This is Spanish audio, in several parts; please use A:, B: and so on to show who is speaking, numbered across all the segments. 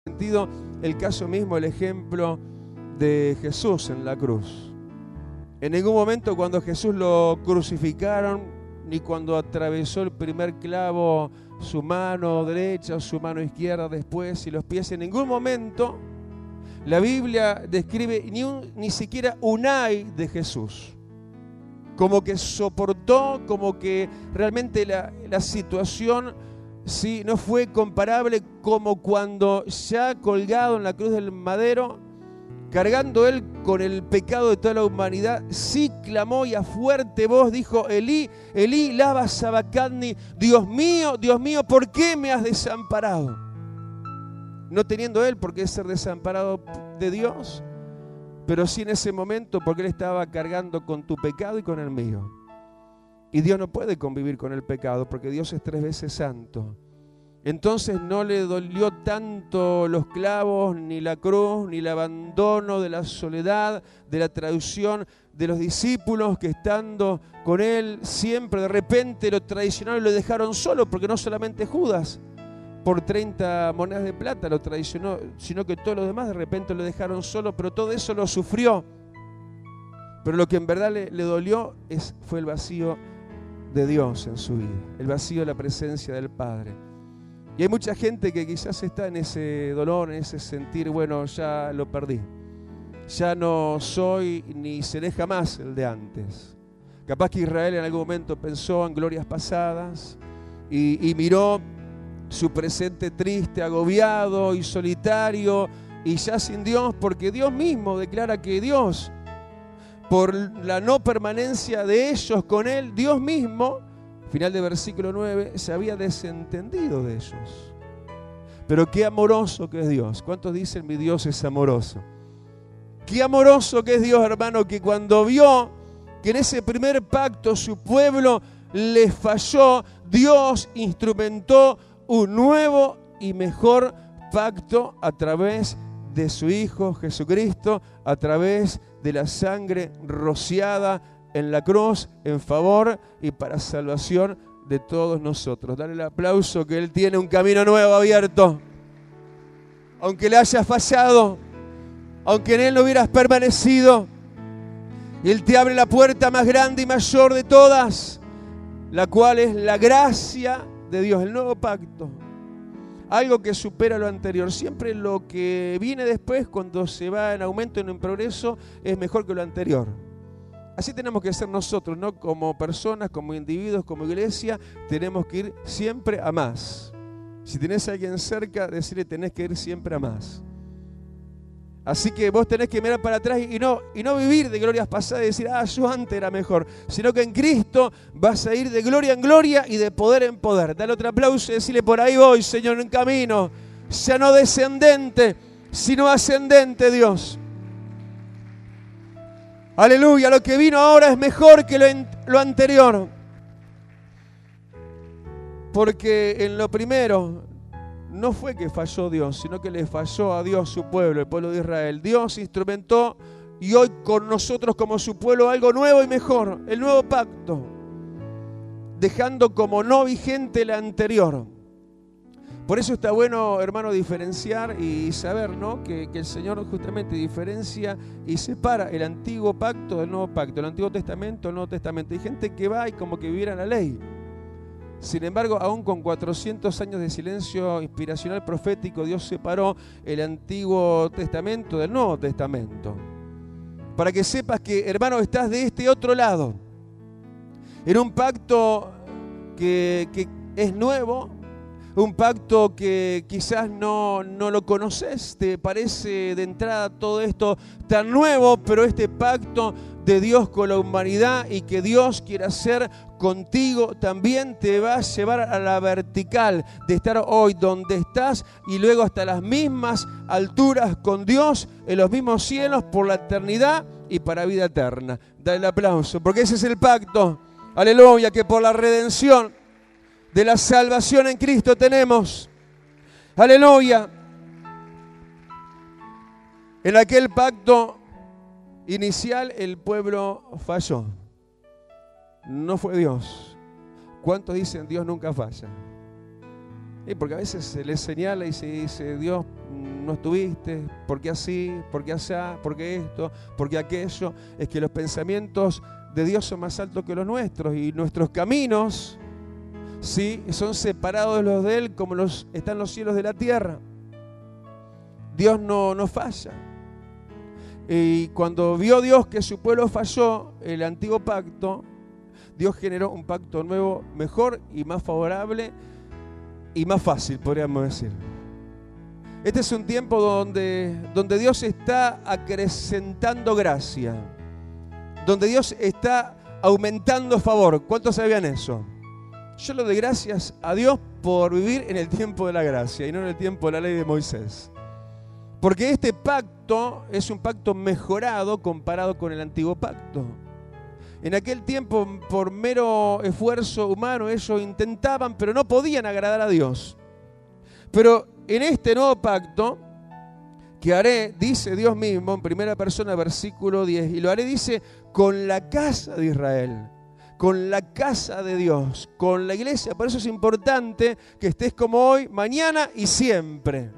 A: sentido el caso mismo, el ejemplo de Jesús en la cruz. En ningún momento cuando Jesús lo crucificaron, ni cuando atravesó el primer clavo su mano derecha o su mano izquierda después y los pies, en ningún momento la Biblia describe ni siquiera un ay de Jesús. Como que soportó, como que realmente la situación sí, no fue comparable como cuando ya colgado en la cruz del madero, cargando él con el pecado de toda la humanidad, sí clamó y a fuerte voz dijo: Elí, Elí, lama sabactani, Dios mío, ¿por qué me has desamparado? No teniendo él por qué ser desamparado de Dios, pero sí en ese momento porque él estaba cargando con tu pecado y con el mío. Y Dios no puede convivir con el pecado porque Dios es 3 veces santo. Entonces no le dolió tanto los clavos, ni la cruz, ni el abandono de la soledad, de la traición de los discípulos que estando con él siempre de repente lo traicionaron y lo dejaron solo, porque no solamente Judas por 30 monedas de plata lo traicionó, sino que todos los demás de repente lo dejaron solo, pero todo eso lo sufrió. Pero lo que en verdad le dolió fue el vacío de Dios en su vida, el vacío de la presencia del Padre. Y hay mucha gente que quizás está en ese dolor, en ese sentir, bueno, ya lo perdí. Ya no soy ni seré jamás el de antes. Capaz que Israel en algún momento pensó en glorias pasadas y miró su presente triste, agobiado y solitario y ya sin Dios, porque Dios mismo declara que Dios, por la no permanencia de ellos con Él, Dios mismo, final del versículo 9, se había desentendido de ellos. Pero qué amoroso que es Dios. ¿Cuántos dicen mi Dios es amoroso? Qué amoroso que es Dios, hermano, que cuando vio que en ese primer pacto su pueblo le falló, Dios instrumentó un nuevo y mejor pacto a través de su Hijo Jesucristo, a través de la sangre rociada en la cruz en favor y para salvación de todos nosotros. Dale el aplauso que Él tiene un camino nuevo abierto. Aunque le haya fallado, aunque en Él no hubieras permanecido, Él te abre la puerta más grande y mayor de todas, la cual es la gracia de Dios, el nuevo pacto. Algo que supera lo anterior. Siempre lo que viene después, cuando se va en aumento, en progreso, es mejor que lo anterior. Así tenemos que ser nosotros, ¿no? Como personas, como individuos, como iglesia, tenemos que ir siempre a más. Si tenés a alguien cerca, decirle tenés que ir siempre a más. Así que vos tenés que mirar para atrás y no vivir de glorias pasadas y decir, yo antes era mejor, sino que en Cristo vas a ir de gloria en gloria y de poder en poder. Dale otro aplauso y decirle, por ahí voy, Señor, en camino, ya no descendente, sino ascendente, Dios. Aleluya, lo que vino ahora es mejor que lo anterior. Porque en lo primero no fue que falló Dios, sino que le falló a Dios su pueblo, el pueblo de Israel. Dios instrumentó y hoy con nosotros como su pueblo algo nuevo y mejor, el nuevo pacto, dejando como no vigente el anterior. Por eso está bueno, hermano, diferenciar y saber, ¿no? que el Señor justamente diferencia y separa el antiguo pacto del nuevo pacto, el Antiguo Testamento del Nuevo Testamento. Hay gente que va y como que viviera la ley. Sin embargo, aún con 400 años de silencio inspiracional profético, Dios separó el Antiguo Testamento del Nuevo Testamento. Para que sepas que, hermano, estás de este otro lado. En un pacto que es nuevo, un pacto que quizás no lo conoces, te parece de entrada todo esto tan nuevo, pero este pacto de Dios con la humanidad y que Dios quiere hacer contigo también te va a llevar a la vertical de estar hoy donde estás y luego hasta las mismas alturas con Dios en los mismos cielos por la eternidad y para vida eterna. Dale el aplauso, porque ese es el pacto, aleluya, que por la redención de la salvación en Cristo tenemos. Aleluya. En aquel pacto inicial el pueblo falló. No fue Dios. ¿Cuántos dicen Dios nunca falla? Porque a veces se le señala y se dice, Dios, no estuviste, ¿por qué así? ¿Por qué allá? ¿Por qué esto? ¿Por qué aquello? Es que los pensamientos de Dios son más altos que los nuestros y nuestros caminos, ¿sí?, son separados de los de Él como están los cielos de la tierra. Dios no falla. Y cuando vio Dios que su pueblo falló, el antiguo pacto, Dios generó un pacto nuevo, mejor y más favorable y más fácil, podríamos decir. Este es un tiempo donde Dios está acrecentando gracia, donde Dios está aumentando favor. ¿Cuántos sabían eso? Yo le doy gracias a Dios por vivir en el tiempo de la gracia y no en el tiempo de la ley de Moisés. Porque este pacto es un pacto mejorado comparado con el antiguo pacto. En aquel tiempo, por mero esfuerzo humano, ellos intentaban, pero no podían agradar a Dios. Pero en este nuevo pacto que haré, dice Dios mismo en primera persona, versículo 10, y lo haré, dice, con la casa de Israel, con la casa de Dios, con la iglesia. Por eso es importante que estés como hoy, mañana y siempre,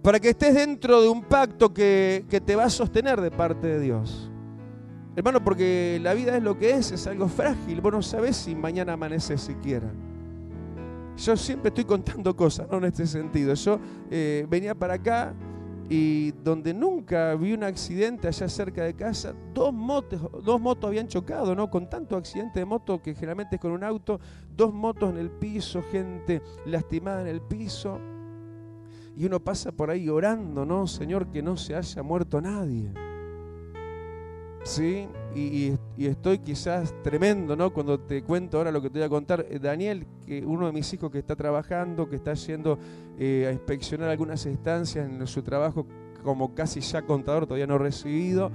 A: para que estés dentro de un pacto que te va a sostener de parte de Dios. Hermano, porque la vida es lo que es algo frágil. Vos no sabés si mañana amanece siquiera. Yo siempre estoy contando cosas, ¿no?, en este sentido. Yo venía para acá y donde nunca vi un accidente allá cerca de casa, dos motos habían chocado, ¿no? Con tanto accidente de moto que generalmente es con un auto, 2 motos en el piso, gente lastimada en el piso. Y uno pasa por ahí orando, ¿no? Señor, que no se haya muerto nadie. Sí, y estoy quizás tremendo, ¿no? Cuando te cuento ahora lo que te voy a contar. Daniel, que uno de mis hijos que está trabajando, que está yendo a inspeccionar algunas estancias en su trabajo como casi ya contador, todavía no recibido.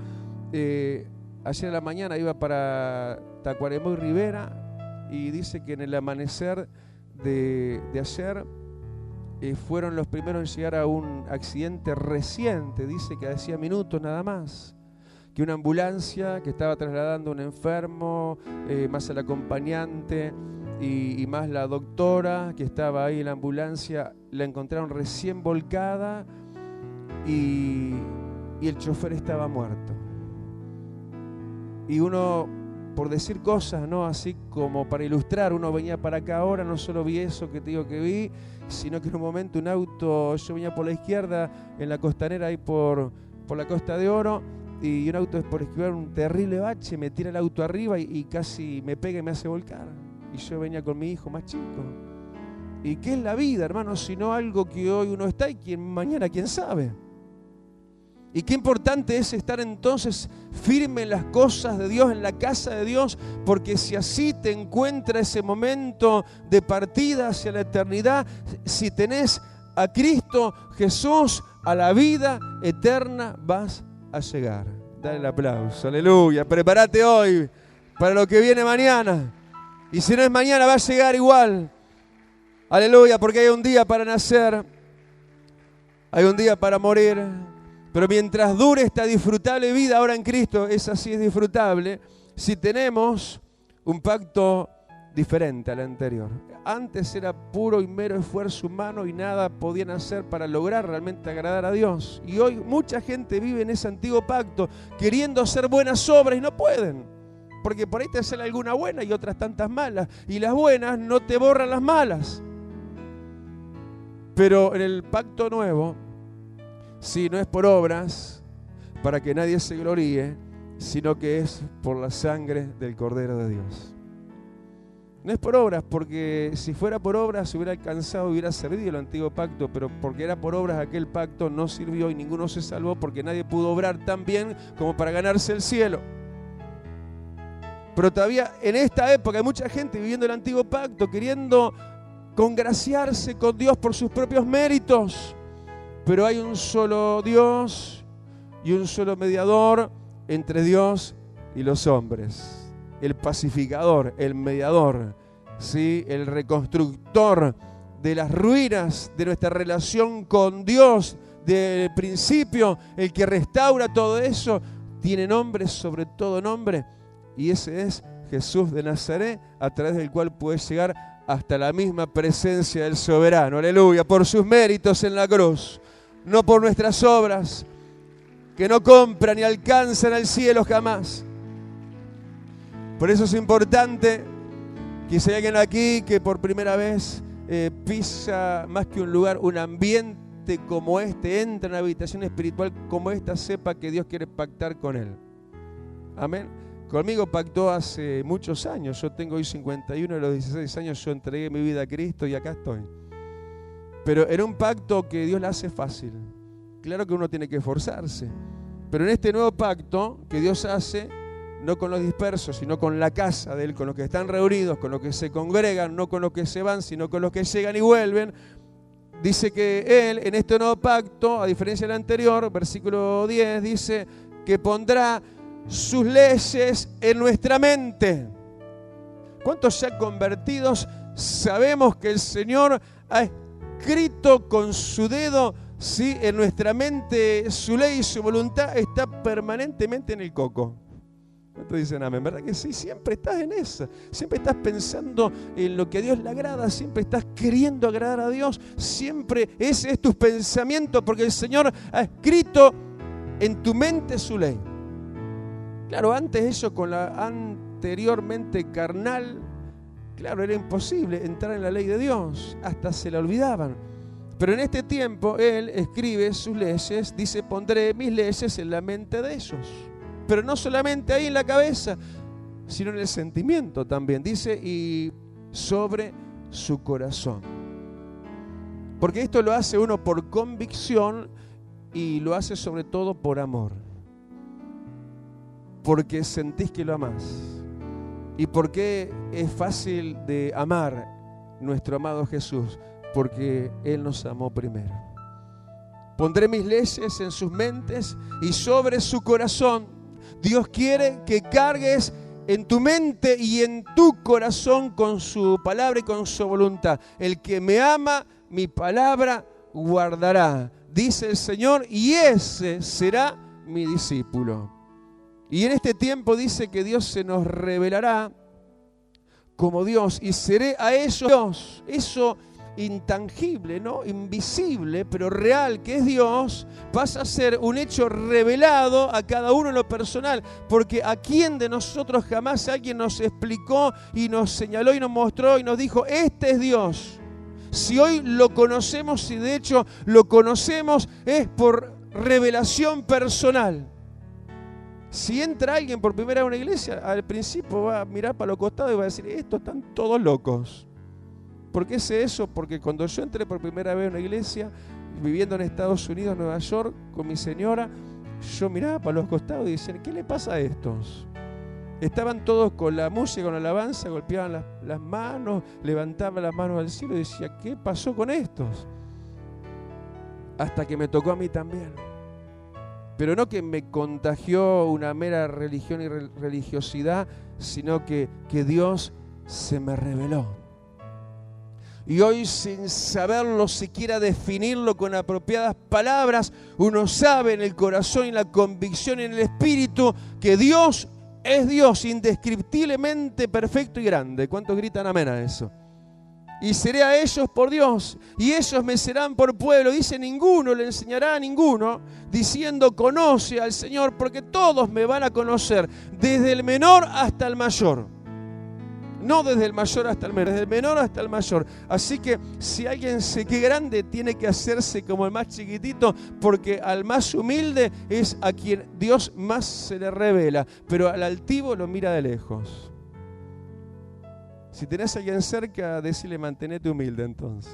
A: Ayer a la mañana iba para Tacuarembó y Rivera y dice que en el amanecer de ayer fueron los primeros en llegar a un accidente reciente, dice que hacía minutos nada más, que una ambulancia que estaba trasladando a un enfermo, más el acompañante y más la doctora que estaba ahí en la ambulancia, la encontraron recién volcada y el chofer estaba muerto. Y uno, por decir cosas, ¿no?, así como para ilustrar, uno venía para acá ahora, no solo vi eso que te digo que vi, sino que en un momento un auto, yo venía por la izquierda, en la costanera ahí por la Costa de Oro, y un auto por esquivar un terrible bache, me tira el auto arriba y casi me pega y me hace volcar. Y yo venía con mi hijo más chico. ¿Y qué es la vida, hermano? Sino algo que hoy uno está y mañana quién sabe. Y qué importante es estar entonces firme en las cosas de Dios, en la casa de Dios, porque si así te encuentra ese momento de partida hacia la eternidad, si tenés a Cristo Jesús, a la vida eterna vas a llegar. Dale el aplauso, aleluya. Prepárate hoy para lo que viene mañana. Y si no es mañana, va a llegar igual. Aleluya, porque hay un día para nacer, hay un día para morir. Pero mientras dure esta disfrutable vida ahora en Cristo, esa sí es disfrutable, si tenemos un pacto diferente al anterior. Antes era puro y mero esfuerzo humano y nada podían hacer para lograr realmente agradar a Dios. Y hoy mucha gente vive en ese antiguo pacto queriendo hacer buenas obras y no pueden. Porque por ahí te sale alguna buena y otras tantas malas. Y las buenas no te borran las malas. Pero en el pacto nuevo, sí, no es por obras para que nadie se gloríe, sino que es por la sangre del Cordero de Dios. No es por obras, porque si fuera por obras se hubiera alcanzado, hubiera servido el antiguo pacto, pero porque era por obras aquel pacto no sirvió y ninguno se salvó porque nadie pudo obrar tan bien como para ganarse el cielo. Pero todavía en esta época hay mucha gente viviendo el antiguo pacto, queriendo congraciarse con Dios por sus propios méritos. Pero hay un solo Dios y un solo mediador entre Dios y los hombres. El pacificador, el mediador, ¿sí?, el reconstructor de las ruinas de nuestra relación con Dios del principio, el que restaura todo eso, tiene nombre sobre todo nombre, y ese es Jesús de Nazaret, a través del cual puedes llegar hasta la misma presencia del soberano, aleluya, por sus méritos en la cruz, no por nuestras obras, que no compran ni alcanzan al cielo jamás. Por eso es importante que si hay alguien aquí que por primera vez pisa más que un lugar, un ambiente como este, entra en una habitación espiritual como esta, sepa que Dios quiere pactar con él. Amén. Conmigo pactó hace muchos años. Yo tengo hoy 51, a los 16 años yo entregué mi vida a Cristo y acá estoy. Pero era un pacto que Dios le hace fácil. Claro que uno tiene que esforzarse. Pero en este nuevo pacto que Dios hace, no con los dispersos, sino con la casa de Él, con los que están reunidos, con los que se congregan, no con los que se van, sino con los que llegan y vuelven. Dice que Él, en este nuevo pacto, a diferencia del anterior, versículo 10, dice que pondrá sus leyes en nuestra mente. ¿Cuántos ya convertidos sabemos que el Señor ha escrito con su dedo, sí, en nuestra mente su ley y su voluntad está permanentemente en el coco? ¿Cuántos dicen amén? ¿Verdad que sí? Siempre estás en eso. Siempre estás pensando en lo que a Dios le agrada. Siempre estás queriendo agradar a Dios. Siempre ese es tu pensamiento, porque el Señor ha escrito en tu mente su ley. Claro, antes eso con la anteriormente carnal, claro, era imposible entrar en la ley de Dios. Hasta se la olvidaban. Pero en este tiempo Él escribe sus leyes. Dice, pondré mis leyes en la mente de ellos. Pero no solamente ahí en la cabeza, sino en el sentimiento también. Dice, y sobre su corazón. Porque esto lo hace uno por convicción y lo hace sobre todo por amor. Porque sentís que lo amás. ¿Y por qué es fácil de amar nuestro amado Jesús? Porque Él nos amó primero. Pondré mis leyes en sus mentes y sobre su corazón. Dios quiere que cargues en tu mente y en tu corazón con su palabra y con su voluntad. El que me ama, mi palabra guardará, dice el Señor, y ese será mi discípulo. Y en este tiempo dice que Dios se nos revelará como Dios y seré a ellos Dios. Eso intangible, ¿no? Invisible, pero real, que es Dios, pasa a ser un hecho revelado a cada uno en lo personal, porque a quién de nosotros jamás alguien nos explicó y nos señaló y nos mostró y nos dijo, este es Dios. Si hoy lo conocemos, y de hecho lo conocemos, es por revelación personal. Si entra alguien por primera vez a una iglesia, al principio va a mirar para los costados y va a decir, estos están todos locos. ¿Por qué sé eso? Porque cuando yo entré por primera vez a una iglesia, viviendo en Estados Unidos, Nueva York, con mi señora, yo miraba para los costados y decía, ¿qué le pasa a estos? Estaban todos con la música, con la alabanza, golpeaban las manos, levantaban las manos al cielo y decía, ¿qué pasó con estos? Hasta que me tocó a mí también. Pero no que me contagió una mera religión y religiosidad, sino que Dios se me reveló. Y hoy, sin saberlo, siquiera definirlo con apropiadas palabras, uno sabe en el corazón y en la convicción y en el espíritu que Dios es Dios, indescriptiblemente perfecto y grande. ¿Cuántos gritan amén a eso? Y seré a ellos por Dios, y ellos me serán por pueblo. Dice, ninguno le enseñará a ninguno, diciendo, conoce al Señor, porque todos me van a conocer, desde el menor hasta el mayor. No desde el mayor hasta el menor, desde el menor hasta el mayor. Así que si alguien se cree grande, tiene que hacerse como el más chiquitito, porque al más humilde es a quien Dios más se le revela, pero al altivo lo mira de lejos. Si tenés a alguien cerca, decirle, mantenete humilde entonces.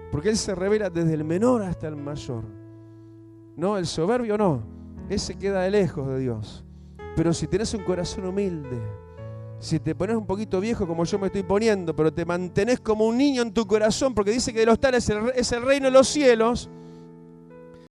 A: Porque Él se revela desde el menor hasta el mayor. No, el soberbio no. Ese queda de lejos de Dios. Pero si tenés un corazón humilde, si te pones un poquito viejo como yo me estoy poniendo, pero te mantenés como un niño en tu corazón, porque dice que de los tales es el reino de los cielos,